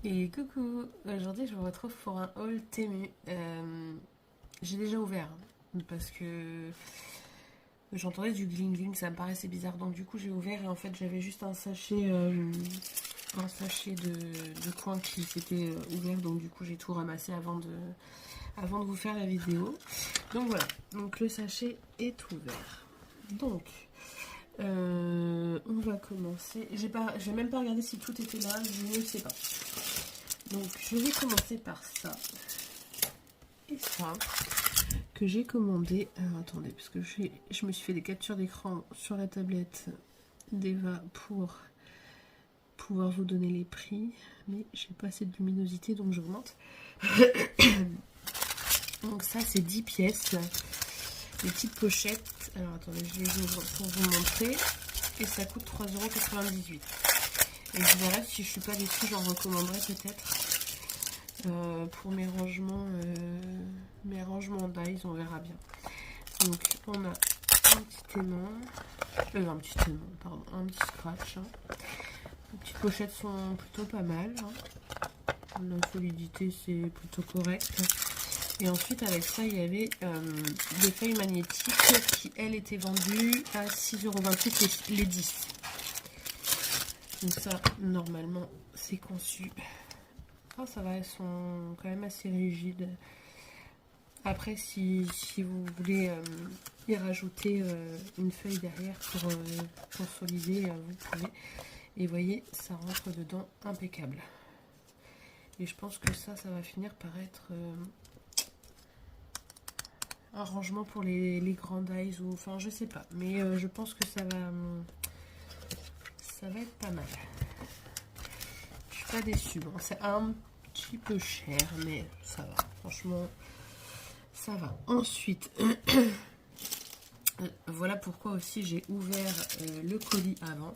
Et coucou, aujourd'hui je vous retrouve pour un haul Temu. J'ai déjà ouvert parce que j'entendais du gling gling, ça me paraissait bizarre. Donc du coup j'ai ouvert et en fait j'avais juste un sachet de coin qui s'était ouvert. Donc du coup j'ai tout ramassé avant de vous faire la vidéo. Donc voilà, donc le sachet est ouvert. Donc on va commencer. J'ai même pas regardé si tout était là, je ne sais pas. Donc je vais commencer par ça et ça que j'ai commandé. Alors attendez, parce que je me suis fait des captures d'écran sur la tablette d'Eva pour pouvoir vous donner les prix, mais j'ai pas assez de luminosité donc j'augmente. Donc ça c'est 10 pièces, des petites pochettes. Alors attendez, je les ouvre pour vous montrer et ça coûte 3,98 €. Et je verrai si je suis pas déçue, j'en recommanderai peut-être. Pour mes rangements d'Ice, on verra bien. Donc on a un petit aimant, pardon, un petit scratch. Hein. Les petites pochettes sont plutôt pas mal. Hein. La solidité c'est plutôt correct. Et ensuite avec ça il y avait des feuilles magnétiques qui elles étaient vendues à 6,28 € les 10. Donc ça normalement c'est conçu. Oh, ça va, elles sont quand même assez rigides. Après, si vous voulez y rajouter une feuille derrière pour consolider, vous pouvez. Et vous voyez, ça rentre dedans impeccable. Et je pense que ça va finir par être un rangement pour les grandes eyes. Ou, enfin, je sais pas. Mais je pense que ça va être pas mal. Je suis pas déçue. Bon, c'est un petit peu cher, mais ça va. Franchement... ça va. Ensuite, voilà pourquoi aussi j'ai ouvert le colis avant.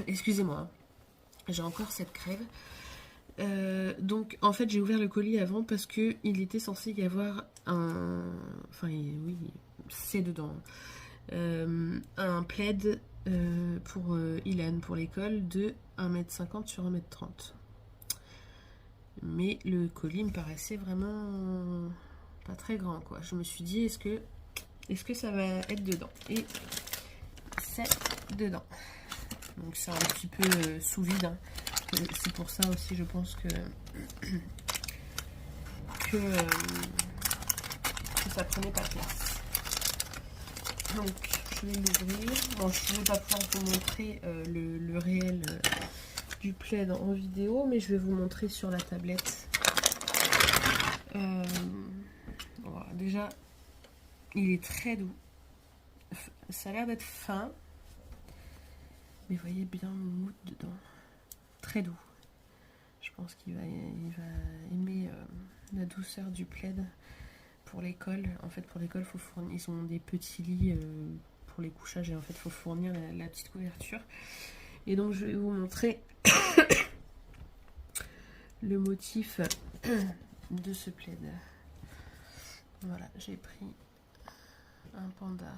Excusez-moi, hein. J'ai encore cette crève. Donc en fait j'ai ouvert le colis avant parce que il était censé y avoir un... Enfin oui, c'est dedans. Un plaid pour Ilan, pour l'école, de 1,50 m sur 1,30 m. Mais le colis me paraissait vraiment pas très grand, quoi. Je me suis dit, est-ce que ça va être dedans? Et c'est dedans. Donc c'est un petit peu sous vide. Hein. C'est pour ça aussi, je pense que ça prenait pas de place. Donc je vais l'ouvrir. Bon, je ne vais pas pouvoir vous montrer le réel du plaid en vidéo, mais je vais vous montrer sur la tablette. Voilà, déjà, il est très doux. Ça a l'air d'être fin. Mais vous voyez bien le mood dedans. Très doux. Je pense qu'il va aimer la douceur du plaid pour l'école. En fait, pour l'école, ils ont des petits lits pour les couchages et en fait, il faut fournir la petite couverture. Et donc, je vais vous montrer le motif de ce plaid. Voilà, j'ai pris un panda.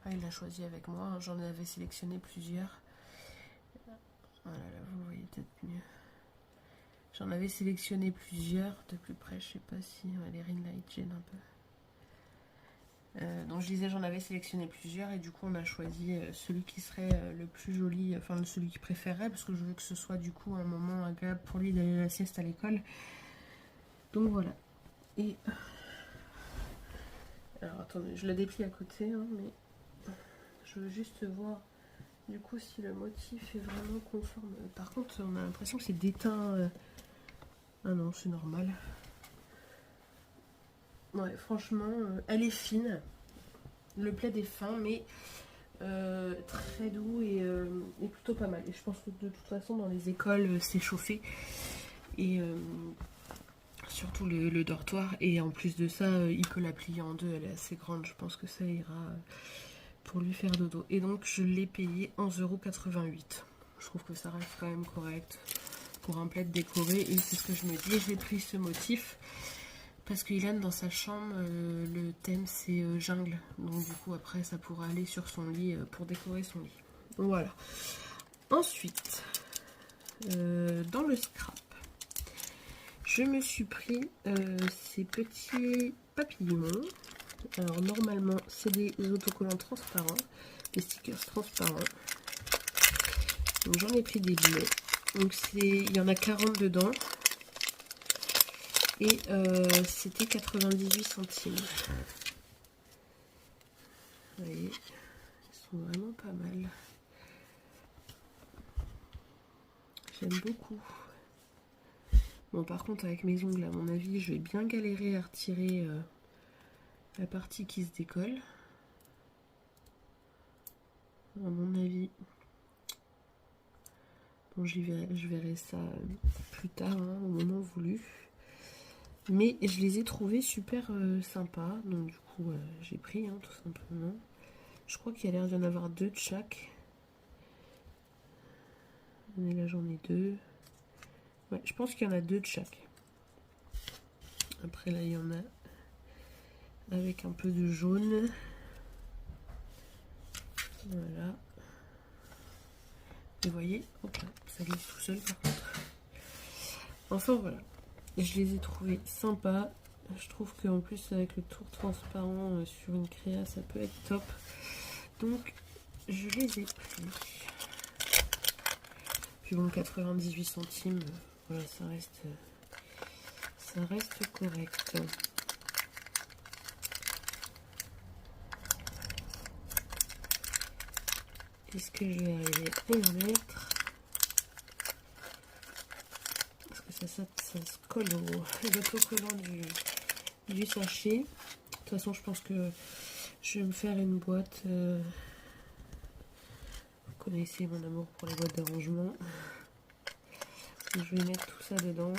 Ah, il l'a choisi avec moi. J'en avais sélectionné plusieurs. Voilà, là, vous voyez peut-être mieux. J'en avais sélectionné plusieurs de plus près. Je sais pas si les ring light gênent un peu. Donc je disais, j'en avais sélectionné plusieurs et du coup on a choisi celui qui serait le plus joli, enfin celui qu'il préférerait parce que je veux que ce soit du coup un moment agréable pour lui d'aller à la sieste à l'école. Donc voilà. Et alors attendez, je le déplie à côté, hein, mais je veux juste voir du coup si le motif est vraiment conforme. Par contre, on a l'impression que c'est déteint. Ah non, c'est normal. Ouais, franchement, elle est fine. Le plaid est fin, mais très doux et plutôt pas mal. Et je pense que de toute façon, dans les écoles, c'est chauffé. Et surtout le dortoir. Et en plus de ça, il peut la plier en deux. Elle est assez grande. Je pense que ça ira pour lui faire dodo. Et donc, je l'ai payé 11,88 €. Je trouve que ça reste quand même correct pour un plaid décoré. Et c'est ce que je me dis. J'ai pris ce motif. Parce que Ilan, dans sa chambre, le thème c'est jungle. Donc du coup après ça pourra aller sur son lit pour décorer son lit. Voilà. Ensuite, dans le scrap. Je me suis pris ces petits papillons. Alors normalement c'est des autocollants transparents, des stickers transparents. Donc j'en ai pris des bleus. Donc il y en a 40 dedans. Et c'était 98 centimes. Vous voyez, ils sont vraiment pas mal. J'aime beaucoup. Bon, par contre, avec mes ongles, à mon avis, je vais bien galérer à retirer la partie qui se décolle. À mon avis. Bon, je verrai ça plus tard, hein, au moment voulu. Mais je les ai trouvés super sympas. Donc, du coup, j'ai pris, hein, tout simplement. Je crois qu'il y a l'air d'y en avoir 2 de chaque. Et là, j'en ai 2. Ouais, je pense qu'il y en a 2 de chaque. Après, là, il y en a avec un peu de jaune. Voilà. Et vous voyez, hop là, ça glisse tout seul par contre. Enfin, voilà. Je les ai trouvés sympas. Je trouve qu'en plus, avec le tour transparent sur une créa, ça peut être top. Donc, je les ai pris. Puis bon, 98 centimes, voilà, ça reste correct. Est-ce que je vais arriver à les remettre? Parce que ça se colle au autocollant du sachet. De toute façon, je pense que je vais me faire une boîte. Vous connaissez mon amour pour les boîtes de rangement. Je vais mettre tout ça dedans.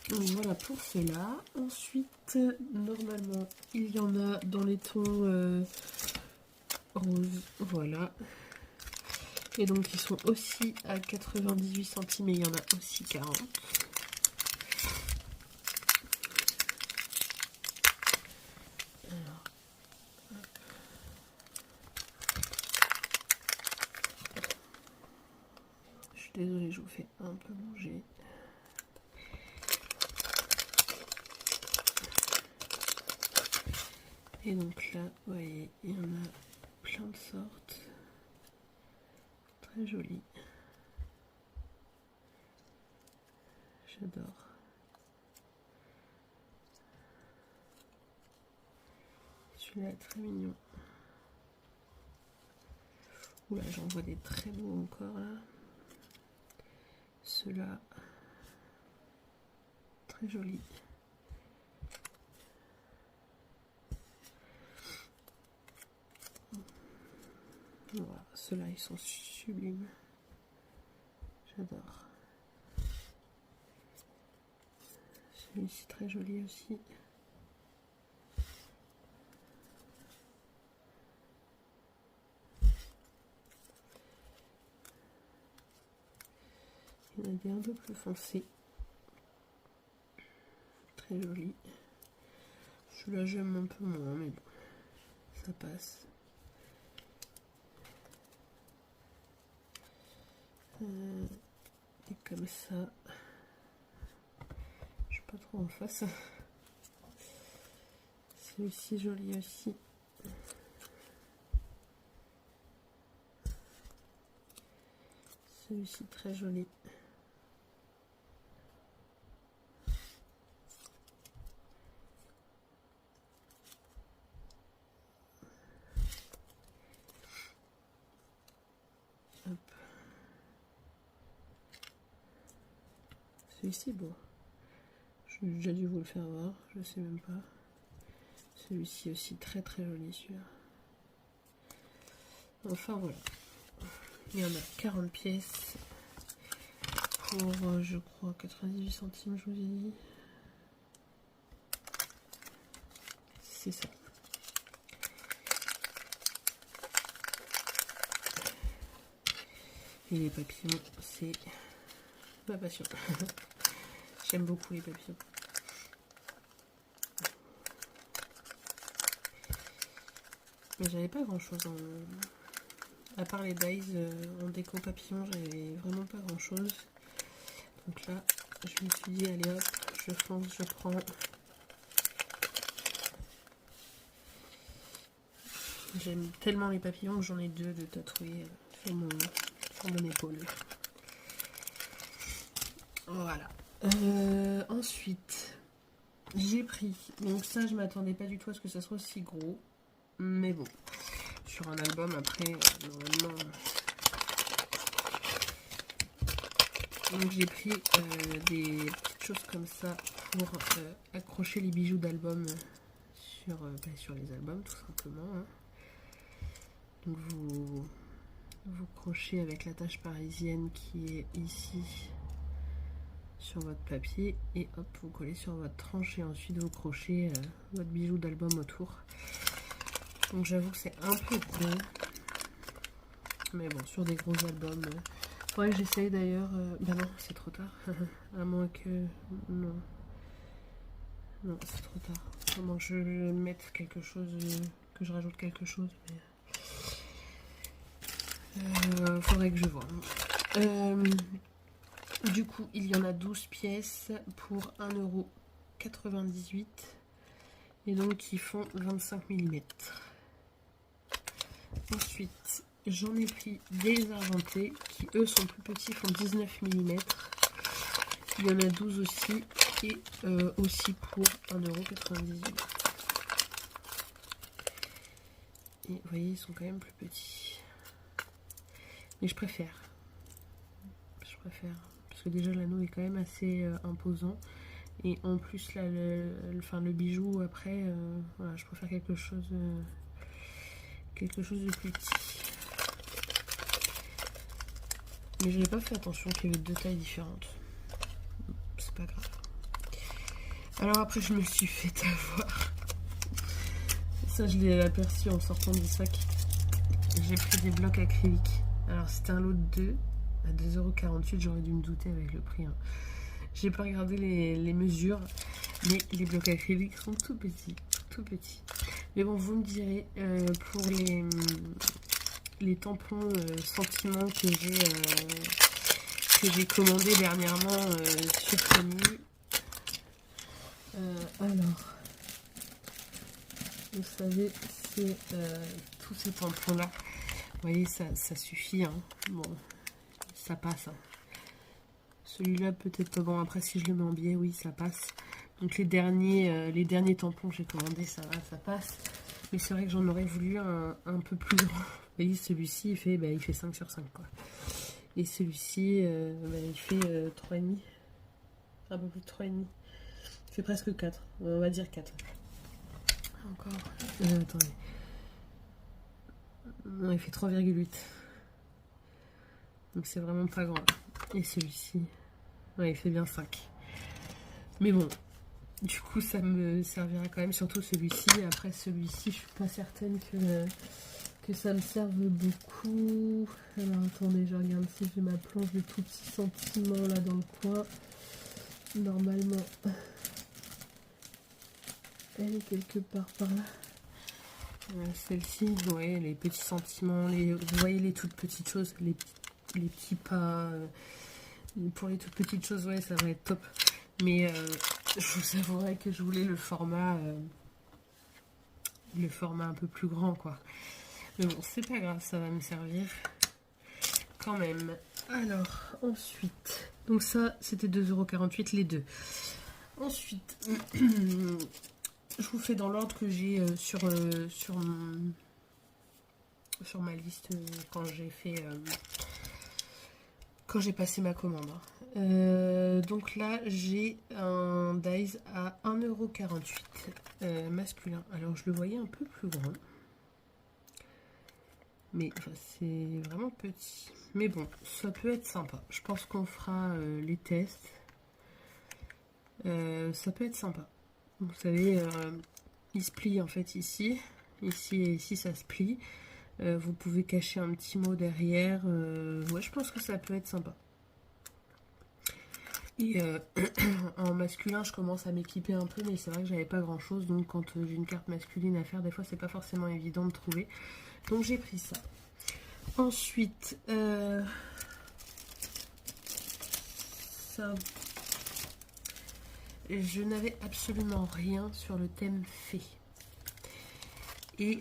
Donc voilà pour cela. Ensuite, normalement, il y en a dans les tons roses. Voilà. Et donc, ils sont aussi à 98 centimes et il y en a aussi 40. Alors, je suis désolée, je vous fais un peu bouger. Et donc là, vous voyez, il y en a plein de sortes. Très joli. J'adore. Celui-là est très mignon. Oula, j'en vois des très beaux encore là. Ceux-là, très joli. Voilà, ceux-là, ils sont sublimes. J'adore. Celui-ci, très joli aussi. Il y en a des un peu plus foncés. Très joli. Celui-là, j'aime un peu moins, mais bon, ça passe. Et comme ça, je suis pas trop en face. Celui-ci joli aussi. Celui-ci très joli. Hop. Celui-ci, bon, j'ai déjà dû vous le faire voir, je sais même pas. Celui-ci aussi très très joli, celui-là. Enfin voilà. Il y en a 40 pièces pour, je crois, 98 centimes, je vous ai dit. C'est ça. Et les papillons, c'est ma passion. J'aime beaucoup les papillons. Mais j'avais pas grand chose À part les dies en déco papillon, j'avais vraiment pas grand chose. Donc là, je me suis dit, allez hop, je fonce, je prends. J'aime tellement les papillons que j'en ai 2 de tatoués sur mon épaule. Voilà. Ensuite, j'ai pris. Donc ça, je m'attendais pas du tout à ce que ça soit aussi gros. Mais bon, sur un album, après, normalement... Donc j'ai pris des petites choses comme ça pour accrocher les bijoux d'album sur les albums, tout simplement. Hein. Donc vous crochez avec l'attache parisienne qui est ici sur votre papier et hop, vous collez sur votre tranche et ensuite vous crochez votre bijou d'album autour. Donc j'avoue que c'est un peu gros, mais bon, sur des gros albums... Ouais, j'essaye d'ailleurs... Bah non, c'est trop tard. À moins que... Non. Non, c'est trop tard. À moins que je mette quelque chose... que je rajoute quelque chose. Mais... faudrait que je vois. Du coup, il y en a 12 pièces pour 1,98 €. Et donc, qui font 25 mm. Ensuite... J'en ai pris des argentés qui eux sont plus petits, font 19 mm. Il y en a 12 aussi et aussi pour 1,98 €. Et vous voyez, ils sont quand même plus petits. Mais je préfère. Parce que déjà l'anneau est quand même assez imposant. Et en plus là, le bijou après, voilà, je préfère quelque chose de plus petit. Mais je n'ai pas fait attention qu'il y avait 2 tailles différentes. C'est pas grave. Alors après, je me suis fait avoir. Ça, je l'ai aperçu en sortant du sac. J'ai pris des blocs acryliques. Alors, c'était un lot de 2 à 2,48 €. J'aurais dû me douter avec le prix. Hein. J'ai pas regardé les mesures. Mais les blocs acryliques sont tout petits. Tout petits. Mais bon, vous me direz, pour les tampons sentiments que j'ai commandé dernièrement sur Temu. Alors, vous savez, c'est tous ces tampons là. Vous voyez, ça suffit. Hein. Bon, ça passe. Hein. Celui-là peut-être pas bon. Après, si je le mets en billet, oui, ça passe. Donc les derniers tampons que j'ai commandés, ça va, ça passe. Mais c'est vrai que j'en aurais voulu un peu plus grand. Vous voyez, celui-ci, il fait 5 sur 5, quoi. Et celui-ci, il fait 3,5. Un peu plus de 3,5. Il fait presque 4. On va dire 4. Encore. Attendez. Non, il fait 3,8. Donc c'est vraiment pas grand. Et celui-ci, ouais, il fait bien 5. Mais bon, du coup, ça me servira quand même, surtout celui-ci. Après, celui-ci, je suis pas certaine que ça me serve beaucoup. Alors, attendez, je regarde si j'ai ma planche de tout petits sentiments là dans le coin. Normalement, elle est quelque part par là. Celle-ci, vous voyez, les petits sentiments, vous voyez les toutes petites choses, les petits pas. Pour les toutes petites choses, ouais, ça va être top. Mais je vous avouerai que je voulais le format un peu plus grand, quoi. Mais bon, c'est pas grave, ça va me servir quand même. Alors, ensuite, donc ça, c'était 2,48 € les deux. Ensuite, je vous fais dans l'ordre que j'ai sur ma liste quand j'ai passé ma commande. Donc là, j'ai un dies à 1,48 € masculin. Alors, je le voyais un peu plus grand. Mais enfin, c'est vraiment petit. Mais bon, ça peut être sympa. Je pense qu'on fera les tests. Ça peut être sympa. Vous savez, il se plie en fait ici. Ici et ici, ça se plie. Vous pouvez cacher un petit mot derrière. Ouais, je pense que ça peut être sympa. Et en masculin, je commence à m'équiper un peu, mais c'est vrai que j'avais pas grand chose. Donc, quand j'ai une carte masculine à faire, des fois, c'est pas forcément évident de trouver. Donc, j'ai pris ça. Ensuite, ça, je n'avais absolument rien sur le thème fée. Et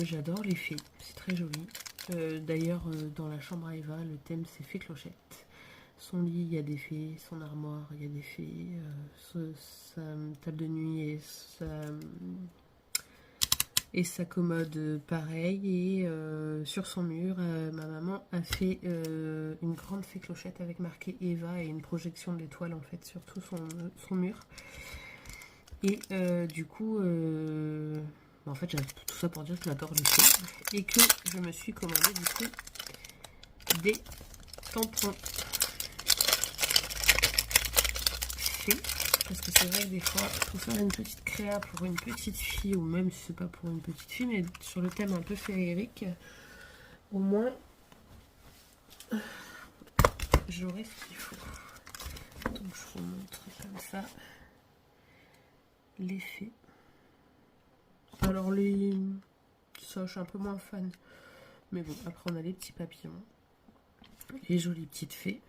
j'adore les fées, c'est très joli. D'ailleurs, dans la chambre à Eva, le thème c'est fée clochette. Son lit, il y a des fées, son armoire, il y a des fées, sa table de nuit et sa commode pareil. Et sur son mur, ma maman a fait une grande fée clochette avec marqué Eva et une projection de l'étoile en fait sur tout son mur. Et du coup, en fait, j'ai tout ça pour dire que j'adore les fées et que je me suis commandé du coup des tampons fées. Parce que c'est vrai que des fois, pour faire une petite créa pour une petite fille, ou même si c'est pas pour une petite fille, mais sur le thème un peu féerique, au moins, j'aurai ce qu'il faut. Donc je vous montre comme ça les fées. Alors ça, je suis un peu moins fan. Mais bon, après on a les petits papillons. Les jolies petites fées.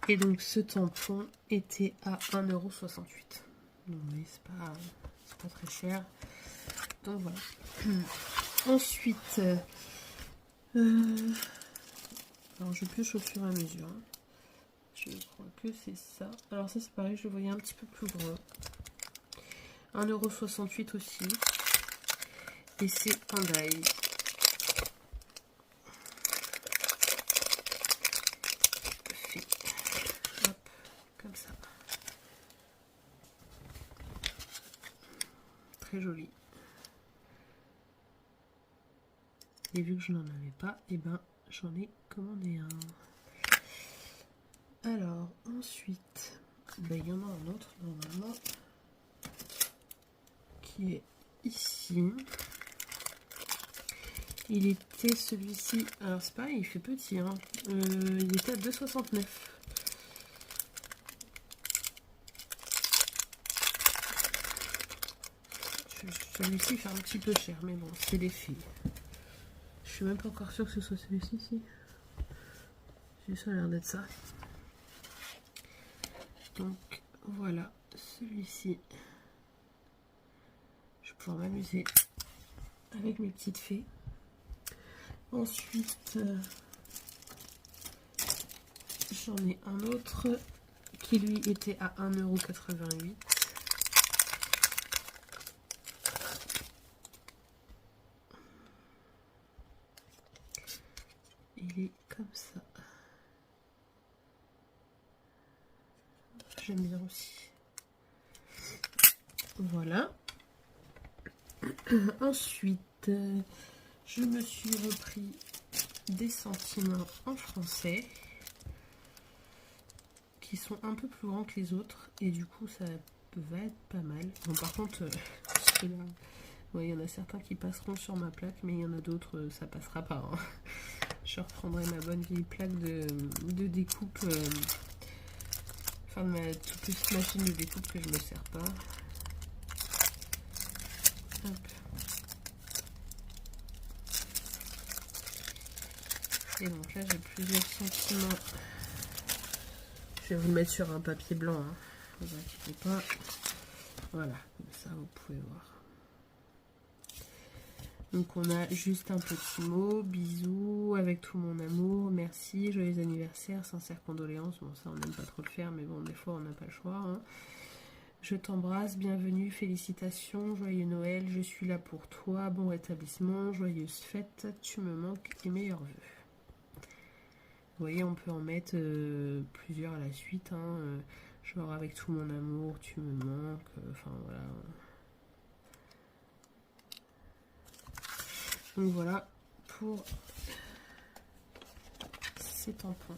Et donc ce tampon était à 1,68 €. Donc oui, c'est pas très cher. Donc voilà. Ensuite, alors je pioche au fur et à mesure. Je crois que c'est ça. Alors ça c'est pareil, je le voyais un petit peu plus gros. 1,68 € aussi. Et c'est un die. Hop, comme ça. Très joli. Et vu que je n'en avais pas, et ben j'en ai commandé un. Alors ensuite, ben, il y en a un autre normalement qui est ici. Il était celui-ci, alors c'est pareil, il fait petit, hein. Il était à 2,69 €. Celui-ci fait un petit peu cher, mais bon, c'est les filles. Je suis même pas encore sûre que ce soit celui-ci, si. Ça a l'air d'être ça. Donc voilà, celui-ci. Je vais pouvoir m'amuser avec mes petites fées. Ensuite, j'en ai un autre qui lui était à 1,88 €. Il est comme ça. J'aime bien aussi. Voilà. Ensuite, je me suis repris des sentiments en français qui sont un peu plus grands que les autres et du coup ça va être pas mal. Bon, par contre, ceux-là, ouais, il y en a certains qui passeront sur ma plaque, mais il y en a d'autres, ça passera pas. Hein. Je reprendrai ma bonne vieille plaque de découpe, enfin de ma toute petite machine de découpe que je ne me sers pas. Hop. Et donc là j'ai plusieurs sentiments. Je vais vous le mettre sur un papier blanc, hein. Ne vous inquiétez pas. Voilà, comme ça vous pouvez voir. Donc on a juste un petit mot, bisous, avec tout mon amour, merci, joyeux anniversaire, sincères condoléances. Bon ça on n'aime pas trop le faire, mais bon des fois on n'a pas le choix. Hein. Je t'embrasse, bienvenue, félicitations, joyeux Noël, je suis là pour toi, bon rétablissement, joyeuses fêtes, tu me manques et meilleurs vœux. Vous voyez, on peut en mettre plusieurs à la suite, hein, genre avec tout mon amour, tu me manques, enfin voilà. Donc voilà pour ces tampons.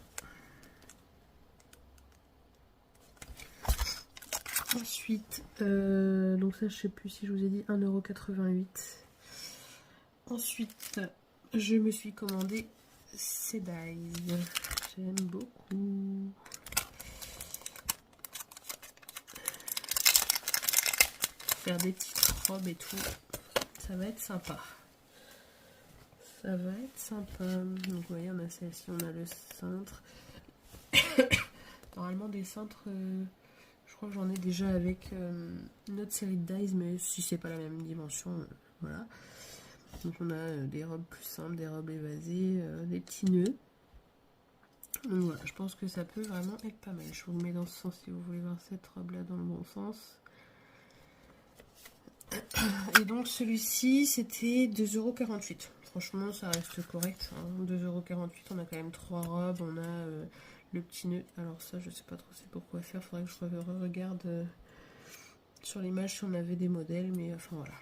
Ensuite, donc ça je sais plus si je vous ai dit 1,88 €. Ensuite, je me suis commandé ces dies. J'aime beaucoup. Faire des petites robes et tout, ça va être sympa. ça va être sympa. Donc vous voyez, on a celle-ci, on a le cintre. Normalement des cintres, je crois que j'en ai déjà avec une autre série de dies, mais si c'est pas la même dimension, voilà. Donc on a des robes plus simples, des robes évasées, des petits nœuds. Donc voilà, je pense que ça peut vraiment être pas mal. Je vous mets dans ce sens si vous voulez voir cette robe là dans le bon sens. Et donc celui-ci c'était 2,48 €. Franchement ça reste correct, hein. 2,48 €, on a quand même 3 robes, on a le petit nœud. Alors ça je sais pas trop c'est pourquoi faire, faudrait que je regarde sur l'image si on avait des modèles, mais enfin voilà.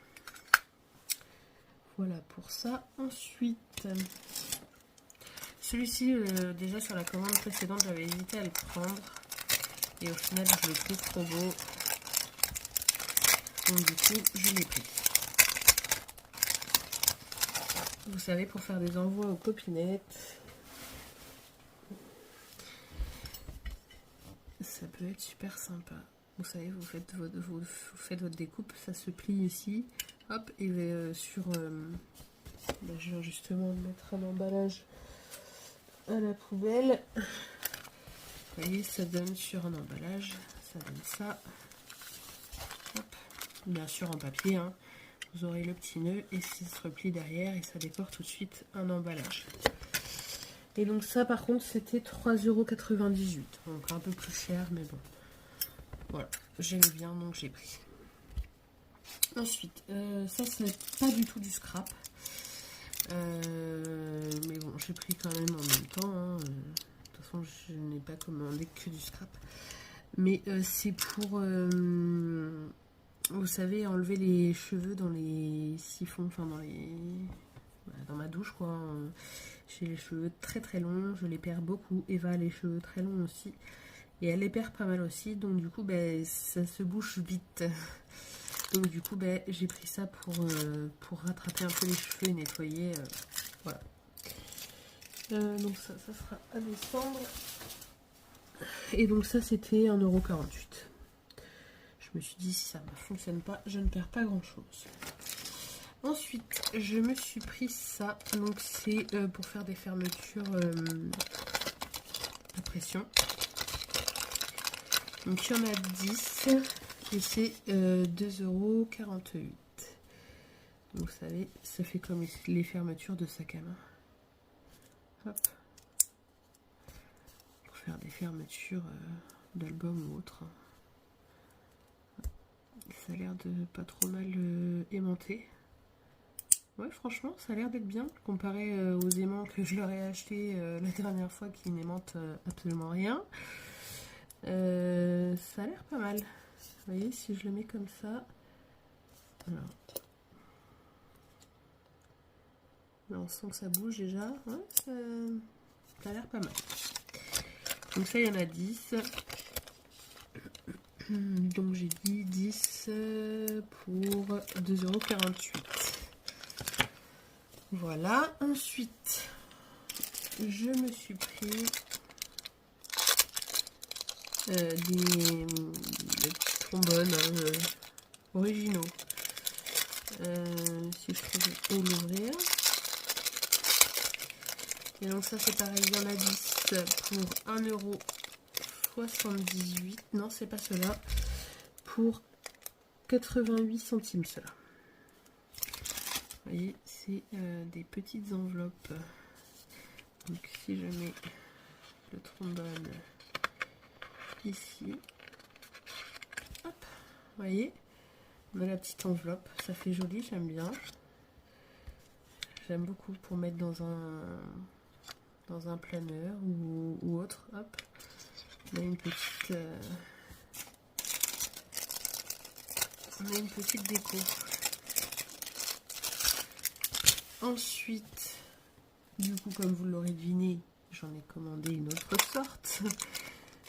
Voilà pour ça. Ensuite, celui-ci déjà sur la commande précédente j'avais hésité à le prendre et au final je le trouve trop beau. Donc du coup je l'ai pris. Vous savez, pour faire des envois aux copinettes, ça peut être super sympa. Vous savez, vous faites votre découpe, ça se plie ici, hop, et sur... bah, je viens justement de mettre un emballage à la poubelle. Vous voyez, ça donne sur un emballage, ça donne ça. Hop. Bien sûr en papier, hein. Vous aurez le petit nœud et ça se replie derrière et ça décore tout de suite un emballage. Et donc ça par contre c'était 3,98 €. Donc un peu plus cher mais bon. Voilà, j'aime bien donc j'ai pris. Ensuite, ça c'est pas du tout du scrap. Mais bon j'ai pris quand même en même temps. Hein. De toute façon je n'ai pas commandé que du scrap. Mais c'est pour... vous savez, enlever les cheveux dans les siphons, enfin dans les... Voilà, dans ma douche quoi. J'ai les cheveux très très longs, je les perds beaucoup. Eva a les cheveux très longs aussi. Et elle les perd pas mal aussi, donc du coup ben, ça se bouche vite. Donc du coup ben, j'ai pris ça pour rattraper un peu les cheveux et nettoyer. Voilà. Donc ça sera à descendre. Et donc ça c'était 1,48 €. Je me suis dit si ça ne fonctionne pas, je ne perds pas grand chose. Ensuite je me suis pris ça. Donc c'est pour faire des fermetures à pression. Donc il y en a 10 et c'est 2,48 €. Donc vous savez, ça fait comme les fermetures de sac à main. Hop. Pour faire des fermetures d'album ou autre. Ça a l'air de pas trop mal aimanter. Ouais, franchement, ça a l'air d'être bien comparé aux aimants que je leur ai acheté la dernière fois qui n'aimantent absolument rien. Ça a l'air pas mal. Vous voyez, si je le mets comme ça. Alors. Là, on sent que ça bouge déjà. Ouais, ça a l'air pas mal. Donc ça, il y en a 10. Donc j'ai dit 10 pour 2,48 €. Voilà. Ensuite, je me suis pris des trombones originaux. Si je trouve où l'ouvrir. Et donc ça c'est pareil, il y en a 10 pour 1,78 €. Non, c'est pas cela. Pour 88 centimes cela. Vous voyez, c'est des petites enveloppes. Donc si je mets le trombone ici, hop, vous voyez, on a la petite enveloppe, ça fait joli, j'aime bien. J'aime beaucoup pour mettre dans un planeur ou autre. Hop, on a une petite déco. Ensuite, du coup, comme vous l'aurez deviné, j'en ai commandé une autre sorte.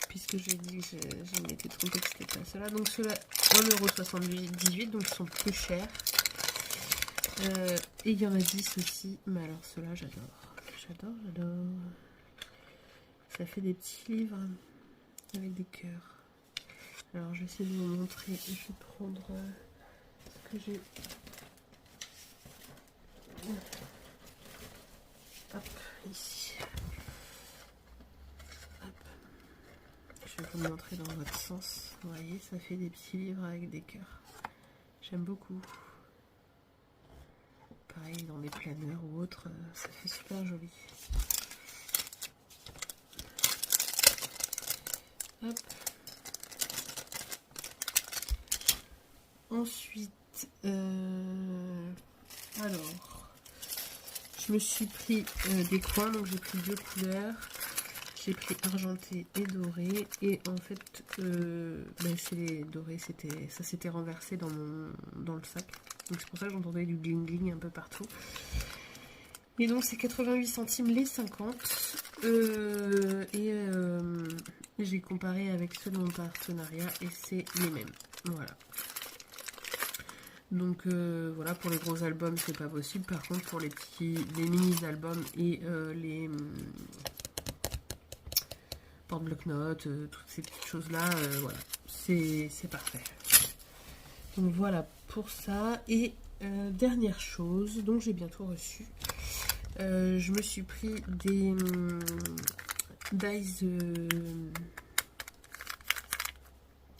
Puisque j'ai dit que je m'étais trompée que c'était pas cela. Donc ceux-là, 1,78 €, donc ils sont plus chers. Et il y en a 10 aussi. Mais alors ceux-là, j'adore. J'adore. Ça fait des petits livres avec des cœurs. Alors je vais essayer de vous montrer. Je vais prendre ce que j'ai. Hop, ici. Hop. Je vais vous le montrer dans votre sens. Vous voyez, ça fait des petits livres avec des cœurs. J'aime beaucoup. Pareil, dans des planeurs ou autres, ça fait super joli. Hop. Ensuite, alors, je me suis pris des coins, donc j'ai pris 2 couleurs. J'ai pris argenté et doré. Et en fait, c'est les dorés, ça s'était renversé dans le sac. Donc c'est pour ça que j'entendais du gling gling un peu partout. Et donc c'est 88 centimes les 50. J'ai comparé avec ceux de mon partenariat et c'est les mêmes. Voilà. Donc voilà, pour les gros albums c'est pas possible. Par contre pour les mini albums et les porte-bloc-notes, toutes ces petites choses là, voilà, c'est parfait. Donc voilà pour ça. Et dernière chose, donc j'ai bientôt reçu. Je me suis pris des dies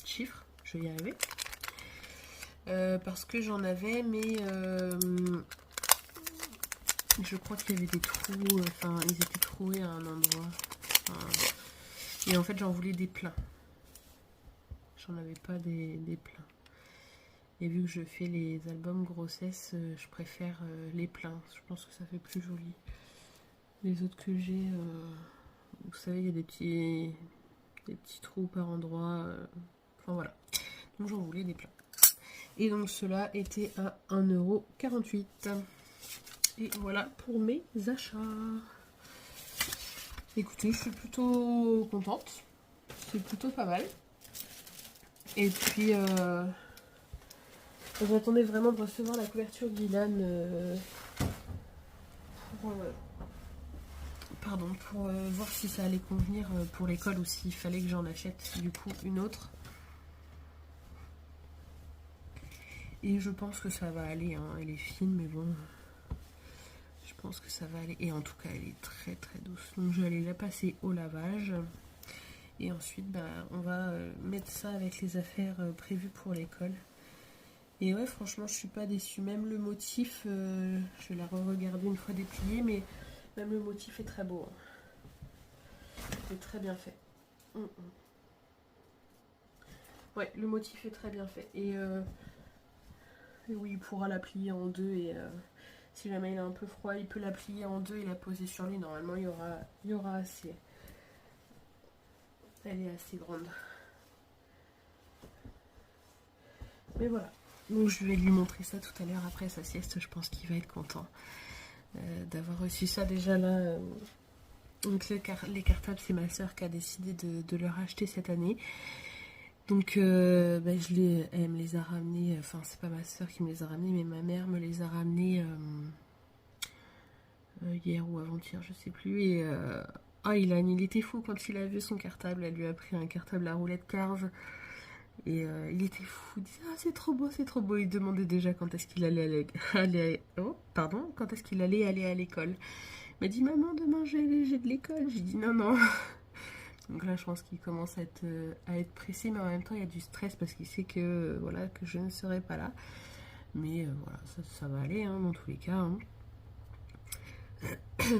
chiffres, je vais y arriver. Parce que j'en avais, mais je crois qu'il y avait des trous, enfin ils étaient troués à un endroit. Et en fait j'en voulais des pleins. J'en avais pas des pleins. Et vu que je fais les albums grossesse, je préfère les pleins. Je pense que ça fait plus joli. Les autres que j'ai, vous savez, il y a des petits trous par endroit. Enfin voilà. Donc j'en voulais des pleins. Et donc cela était à 1,48 €. Et voilà pour mes achats. Écoutez, je suis plutôt contente. C'est plutôt pas mal. Et puis, j'attendais vraiment de recevoir la couverture Dylan pour voir si ça allait convenir pour l'école ou s'il fallait que j'en achète du coup une autre. Et je pense que ça va aller, hein. Elle est fine, mais bon, je pense que ça va aller. Et en tout cas, elle est très très douce. Donc je vais aller la passer au lavage. Et ensuite, on va mettre ça avec les affaires prévues pour l'école. Et ouais, franchement, je suis pas déçue. Même le motif, je vais la re-regarder une fois dépliée, mais même le motif est très beau. C'est très bien fait. Ouais, le motif est très bien fait. Et oui, il pourra la plier en deux. Et si jamais il est un peu froid, il peut la plier en deux et la poser sur lui. Normalement, il y aura assez. Elle est assez grande. Mais voilà. Donc je vais lui montrer ça tout à l'heure après sa sieste. Je pense qu'il va être content d'avoir reçu ça déjà là. Donc les cartables, c'est ma soeur qui a décidé de leur acheter cette année. Donc elle me les a ramenés. Enfin, c'est pas ma soeur qui me les a ramenés, mais ma mère me les a ramenés hier ou avant-hier, je sais plus. Et il était fou quand il a vu son cartable. Elle lui a pris un cartable à roulette Carve. Et il était fou, il disait « Ah, c'est trop beau, c'est trop beau !» Il demandait déjà quand est-ce qu'il allait quand est-ce qu'il allait aller à l'école. Il m'a dit « Maman, demain j'ai de l'école !» J'ai dit « Non, non !» Donc là, je pense qu'il commence à être pressé, mais en même temps, il y a du stress parce qu'il sait que, voilà, que je ne serai pas là. Mais voilà, ça va aller, hein, dans tous les cas. Hein.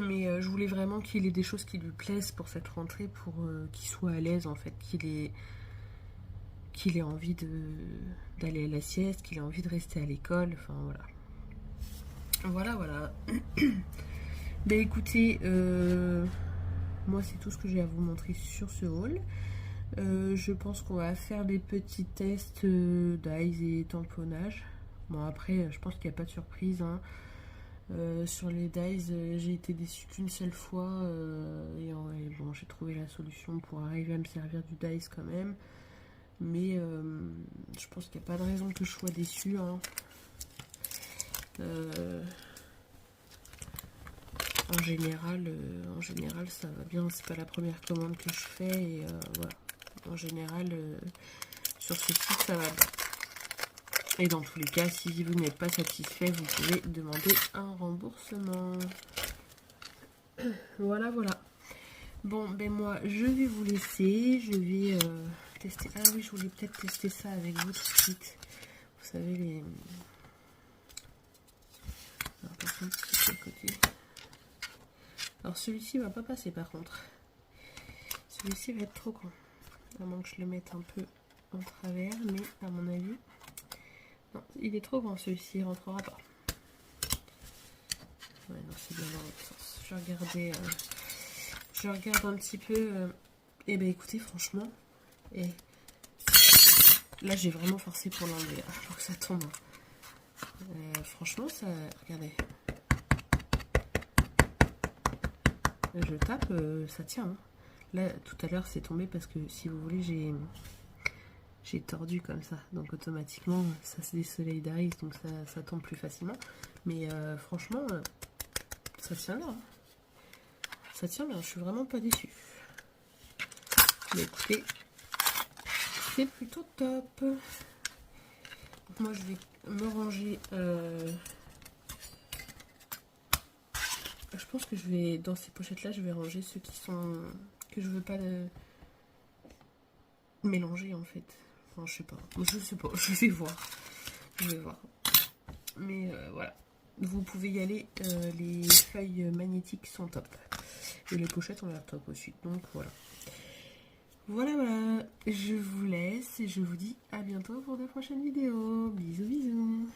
Mais je voulais vraiment qu'il ait des choses qui lui plaisent pour cette rentrée, pour qu'il soit à l'aise, en fait, qu'il ait envie d'aller à la sieste, qu'il ait envie de rester à l'école, enfin voilà. Voilà. Ben écoutez, moi c'est tout ce que j'ai à vous montrer sur ce haul. Je pense qu'on va faire des petits tests d'eyes et tamponnage. Bon après, je pense qu'il n'y a pas de surprise, hein. Sur les dies, j'ai été déçue qu'une seule fois et bon, j'ai trouvé la solution pour arriver à me servir du dies quand même. Mais je pense qu'il n'y a pas de raison que je sois déçue. Hein. En général, ça va bien. C'est pas la première commande que je fais. Et voilà. En général, sur ce site, ça va bien. Et dans tous les cas, si vous n'êtes pas satisfait, vous pouvez demander un remboursement. Voilà, voilà. Bon, ben moi, je vais vous laisser. Je vais tester. Ah oui, je voulais peut-être tester ça avec vous tout de suite. Vous savez, les... Alors, par contre, c'est à côté. Alors, celui-ci va pas passer, par contre. Celui-ci va être trop grand. À moins que je le mette un peu en travers, mais à mon avis... Non, il est trop grand, celui-ci, il rentrera pas. Ouais, non, c'est bien dans l'autre sens. Je regarde un petit peu... Eh ben écoutez, franchement... Et là, j'ai vraiment forcé pour l'enlever, pour que ça tombe. Franchement, ça... Regardez. Je tape, ça tient. Hein. Là, tout à l'heure, c'est tombé parce que, si vous voulez, j'ai tordu comme ça. Donc, automatiquement, ça se désolidarise, donc ça tombe plus facilement. Mais franchement, ça tient bien. Hein. Ça tient bien, je suis vraiment pas déçue. Mais écoutez, c'est plutôt top. Donc, moi, je vais me ranger... Je pense que je vais, dans ces pochettes-là, je vais ranger ceux qui sont... que je veux pas mélanger, en fait. Enfin, je sais pas. Je sais pas, je vais voir. Je vais voir. Mais voilà. Vous pouvez y aller. Les feuilles magnétiques sont top. Et les pochettes ont l'air top aussi. Donc voilà. Voilà, voilà. Je vous laisse et je vous dis à bientôt pour de prochaines vidéos. Bisous, bisous.